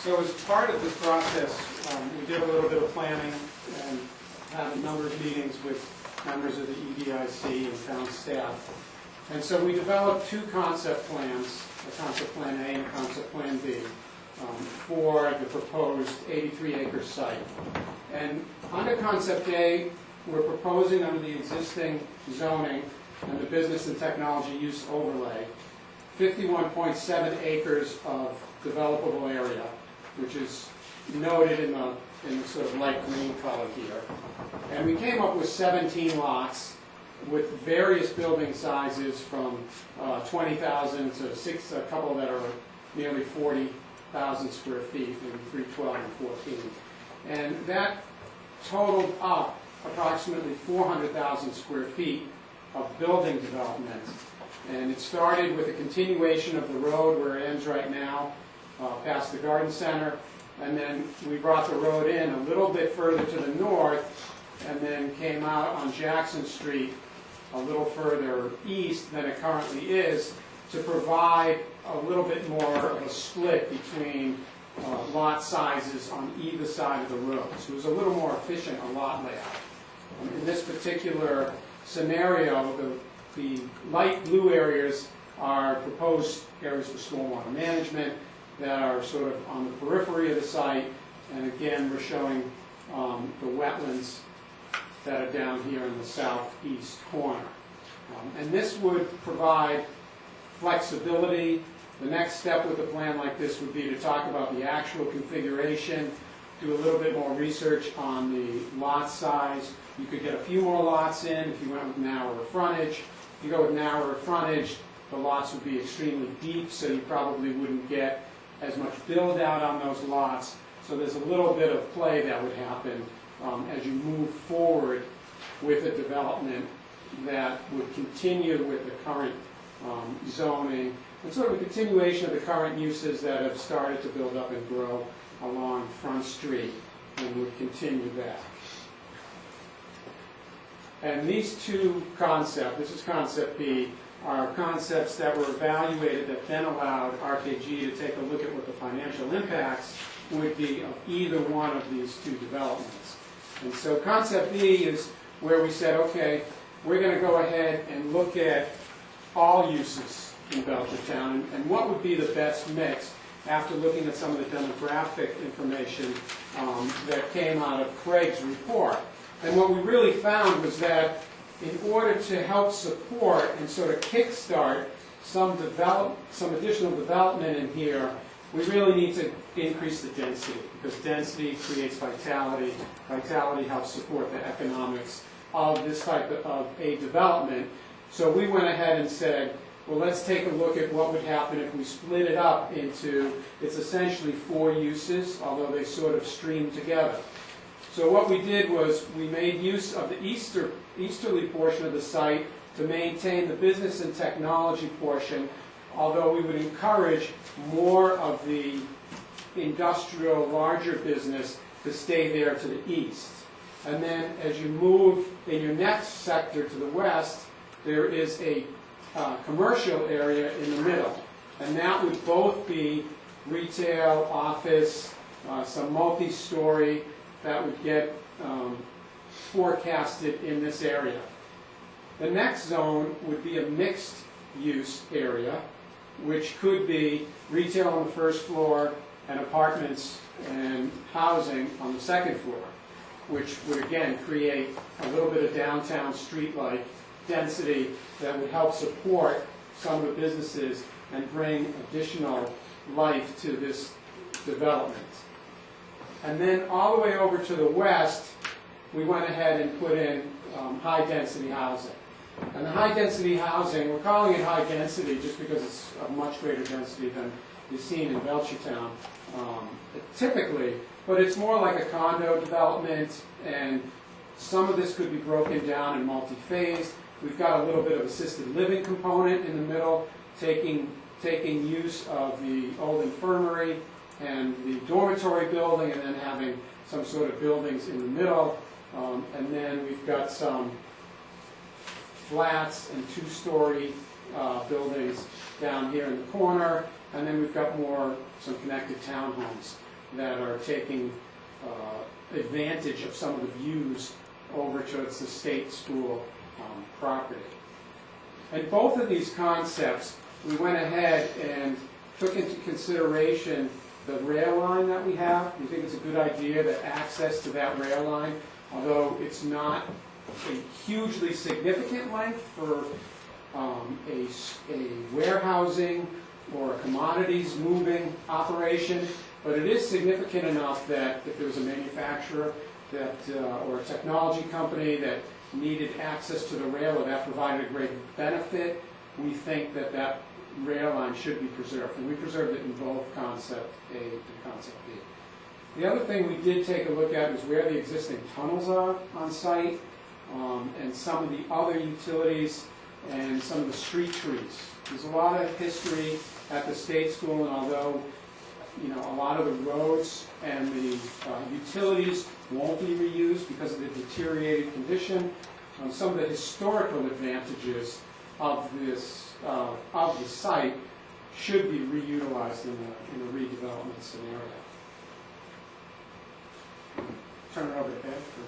So as part of this process, we did a little bit of planning and had a number of meetings with members of the EDIC and town staff. And so we developed two concept plans, a concept plan A and a concept plan B, for the proposed 83-acre site. And under concept A, we're proposing under the existing zoning and the business and technology use overlay, 51.7 acres of developable area, which is noted in the sort of light green color here. And we came up with 17 lots with various building sizes from 20,000 to a couple that are nearly 40,000 square feet, maybe 312 and 14. And that totaled up approximately 400,000 square feet of building development. And it started with a continuation of the road where it ends right now, past the garden center, and then we brought the road in a little bit further to the north, and then came out on Jackson Street a little further east than it currently is, to provide a little bit more of a split between lot sizes on either side of the road. So it was a little more efficient a lot layout. In this particular scenario, the light blue areas are proposed areas for stormwater management that are sort of on the periphery of the site, and again we're showing the wetlands that are down here in the southeast corner. And this would provide flexibility. The next step with a plan like this would be to talk about the actual configuration, do a little bit more research on the lot size. You could get a few more lots in if you went with narrower frontage. If you go with narrower frontage, the lots would be extremely deep, so you probably wouldn't get as much build out on those lots. So there's a little bit of play that would happen as you move forward with a development that would continue with the current zoning, and sort of a continuation of the current uses that have started to build up and grow along Front Street, and would continue that. And these two concepts, this is concept B, are concepts that were evaluated that then allowed RKG to take a look at what the financial impacts would be of either one of these two developments. And so concept B is where we said, okay, we're going to go ahead and look at all uses in Belchertown and what would be the best mix after looking at some of the demographic information that came out of Craig's report. And what we really found was that in order to help support and sort of kickstart some additional development in here, we really need to increase the density, because density creates vitality. Vitality helps support the economics of this type of a development. So we went ahead and said, well, let's take a look at what would happen if we split it up into, it's essentially 4 uses, although they sort of stream together. So what we did was we made use of the easterly portion of the site to maintain the business and technology portion, although we would encourage more of the industrial, larger business to stay there to the east. And then as you move in your next sector to the west, there is a commercial area in the middle. And that would both be retail, office, some multi-story that would get forecasted in this area. The next zone would be a mixed use area, which could be retail on the first floor and apartments and housing on the second floor, which would again create a little bit of downtown street-like density that would help support some of the businesses and bring additional life to this development. And then all the way over to the west, we went ahead and put in high-density housing. And the high-density housing, we're calling it high density just because it's of much greater density than is seen in Belchertown typically, but it's more like a condo development, and some of this could be broken down in multi-phase. We've got a little bit of assisted living component in the middle, taking use of the old infirmary and the dormitory building, and then having some sort of buildings in the middle. And then we've got some flats and 2-story buildings down here in the corner, and then we've got some connected townhomes that are taking advantage of some of the views over towards the state school property. And both of these concepts, we went ahead and took into consideration the rail line that we have. We think it's a good idea that access to that rail line, although it's not a hugely significant length for a warehousing or a commodities moving operation, but it is significant enough that if there was a manufacturer that, or a technology company that needed access to the rail or that provided a great benefit, we think that that rail line should be preserved. And we preserved it in both concept A and concept B. The other thing we did take a look at is where the existing tunnels are on site, and some of the other utilities and some of the street trees. There's a lot of history at the state school, and although a lot of the roads and the utilities won't be reused because of the deteriorated condition, some of the historical advantages of this of the site should be reutilized in a redevelopment scenario. Turn it over to Ed for